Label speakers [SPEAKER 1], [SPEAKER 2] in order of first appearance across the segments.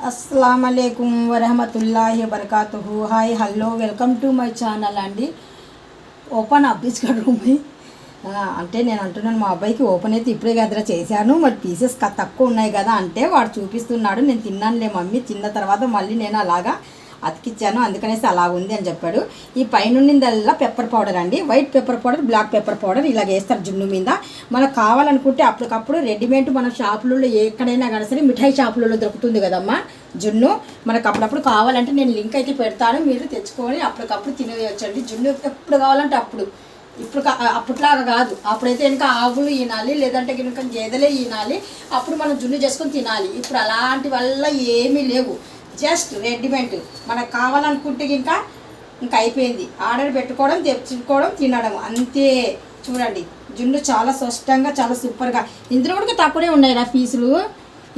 [SPEAKER 1] అస్సలం అయికుం వరహమతుల్లాహి వబర్కాతుహు. Hi hello welcome to my channel అండి. ఓపెన్ అబ్బీస్ రూమ్ అంటే నేను అంటున్నాను, మా అబ్బాయికి ఓపెన్ అయితే ఇప్పుడే కదరా చేశాను, మరి పీసెస్ తక్కువ ఉన్నాయి కదా అంటే వాడు చూపిస్తున్నాడు. నేను తిన్నానులే మమ్మీ, తిన్న తర్వాత మళ్ళీ నేను అలాగా అతికిచ్చాను, అందుకనేసి అలా ఉంది అని చెప్పాడు. ఈ పైనుండిందల్లా పెప్పర్ పౌడర్ అండి, white pepper powder, black pepper powder ఇలాగ వేస్తారు జున్ను మీద. మనకు కావాలనుకుంటే అప్పటికప్పుడు రెడీమేడ్ మన షాపులలో ఎక్కడైనా కానీ సరే మిఠాయి షాపులలో దొరుకుతుంది కదమ్మా జున్ను. మనకు అప్పుడప్పుడు కావాలంటే నేను లింక్ అయితే పెడతాను, మీరు తెచ్చుకొని అప్పటికప్పుడు తినేయచ్చండి. జున్ను ఎప్పుడు కావాలంటే అప్పుడు, ఇప్పుడు అప్పట్లాగా కాదు. అప్పుడైతే ఇంకా ఆవులు ఈనాలి, లేదంటే కనుక గేదెలే ఈనాలి, అప్పుడు మనం జున్ను చేసుకొని తినాలి. ఇప్పుడు అలాంటి వల్ల ఏమీ లేవు, జస్ట్ రెడీమేడ్. మనకు కావాలనుకుంటే ఇంకా అయిపోయింది, ఆర్డర్ పెట్టుకోవడం, తెచ్చుకోవడం, తినడం అంతే. చూడండి జున్ను చాలా స్పష్టంగా చాలా సూపర్గా. ఇందులో కూడా తక్కువనే ఉన్నాయి రా ఫీజులు.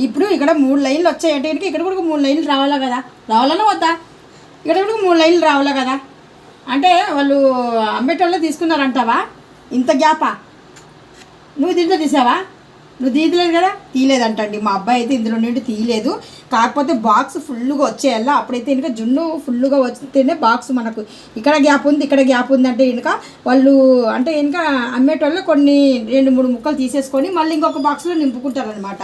[SPEAKER 1] ఇప్పుడు ఇక్కడ 3 లైన్లు వచ్చాయంటే ఇక్కడ కూడా 3 లైన్లు రావాలా కదా, రావాలన్నా వద్దా? ఇక్కడ కూడా 3 లైన్లు రావాలా కదా, అంటే వాళ్ళు అమ్మేటోళ్ళే తీసుకున్నారంటావా? ఇంత గ్యాపా? నువ్వు దీంట్లో తీసావా? నువ్వు తీయలేదు కదా, తీయలేదంటండి మా అబ్బాయి అయితే ఇందులో నుండి తీయలేదు. కాకపోతే బాక్స్ ఫుల్గా వచ్చేయాల, అప్పుడైతే ఇంకా జున్ను ఫుల్గా వస్తేనే బాక్స్ మనకు ఇక్కడ గ్యాప్ ఉంది, ఇక్కడ గ్యాప్ ఉంది అంటే ఇంకా వాళ్ళు అంటే ఇంకా అమ్మేటోళ్ళు కొన్ని 2-3 ముక్కలు తీసేసుకొని మళ్ళీ ఇంకొక బాక్స్లో నింపుకుంటారనమాట.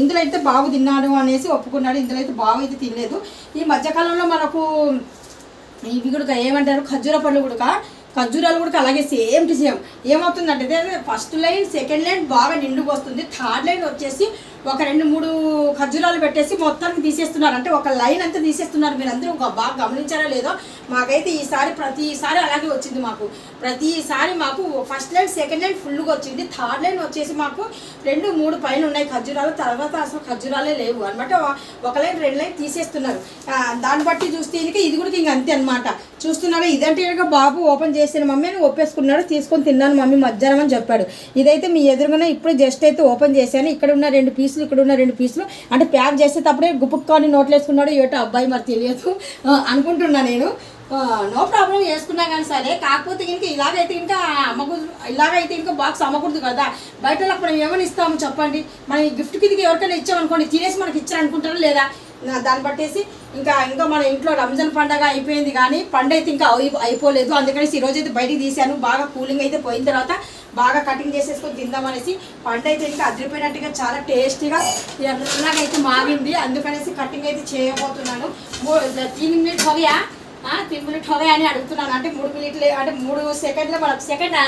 [SPEAKER 1] ఇందులో అయితే బాబు తిన్నాడు అనేసి ఒప్పుకున్నాడు, ఇందులో అయితే బాబు అయితే తినలేదు. ఈ మధ్యకాలంలో మనకు ఇవి కూడా ఏమంటారు, ఖర్జూర పళ్ళు కూడా, ఖర్జూరాలు కూడా అలాగే సేమ్ టు సేమ్. ఏమవుతుందంటే ఫస్ట్ లైన్ సెకండ్ లైన్ బాగా నిండుకు వస్తుంది, థర్డ్ లైన్ వచ్చేసి ఒక 2-3 ఖర్జూరాలు పెట్టేసి మొత్తానికి తీసేస్తున్నారు, అంటే ఒక లైన్ అంతా తీసేస్తున్నారు. మీరు అందరూ బాగా గమనించారా లేదో, మాకైతే ఈసారి ప్రతిసారి అలాగే వచ్చింది. ప్రతిసారి మాకు ఫస్ట్ లైన్ సెకండ్ లైన్ ఫుల్గా వచ్చింది, థర్డ్ లైన్ వచ్చేసి మాకు 2-3 పైన ఉన్నాయి ఖర్జూరాలు, తర్వాత అసలు ఖర్జూరాలే లేవు అనమాట. ఒక లైన్ 2 లైన్ తీసేస్తున్నారు. దాన్ని బట్టి చూస్తే ఇది కూడా ఇంక అంతే అనమాట. చూస్తున్నారా, ఇదంటే ఇంకా బాబు ఓపెన్ చేసిన మమ్మీ అని ఒప్పేసుకున్నాడు, తీసుకొని తిన్నాను మమ్మీ మధ్యాహ్నం అని చెప్పాడు. ఇదైతే మీ ఎదురుగానే ఇప్పుడు జస్ట్ అయితే ఓపెన్ చేశాను. ఇక్కడ ఉన్న 2 పీసులు, ఇక్కడ ఉన్న 2 పీసులు, అంటే ప్యాక్ చేసేటప్పుడే గుప్పుక్కొని నోట్లు వేసుకున్నాడు. ఏటో అబ్బాయి మరి తెలియదు అనుకుంటున్నా నేను. నో ప్రాబ్లం వేసుకున్నా కానీ సరే, కాకపోతే ఇంకా ఇలాగైతే ఇంకా బాక్స్ అమ్మకూడదు కదా. బయట మనం ఏమైనా ఇస్తాము చెప్పండి, మనం ఈ గిఫ్ట్ కిందకి ఎవరికైనా ఇచ్చామనుకోండి, తినేసి మనకి ఇచ్చారనుకుంటారా లేదా? దాన్ని బట్టేసి ఇంకా మన ఇంట్లో రంజాన్ పండగ అయిపోయింది, కానీ పండుగ అయితే ఇంకా అయిపోలేదు. అందుకనేసి ఈరోజు అయితే బయటికి తీసాను. బాగా కూలింగ్ అయితే పోయిన తర్వాత బాగా కటింగ్ చేసేసుకొని తిందామనేసి. పండు అయితే ఇంకా అదిరిపోయినట్టుగా చాలా టేస్టీగా ఎర్రలాగైతే మాగింది, అందుకనేసి కటింగ్ అయితే చేయబోతున్నాను. 3 మినిట్ హోగయా 3 మినిట్ హోగయా అని అడుగుతున్నాను, అంటే 3 మినిట్లు అంటే 3 సెకండ్లో మనకు సెకండా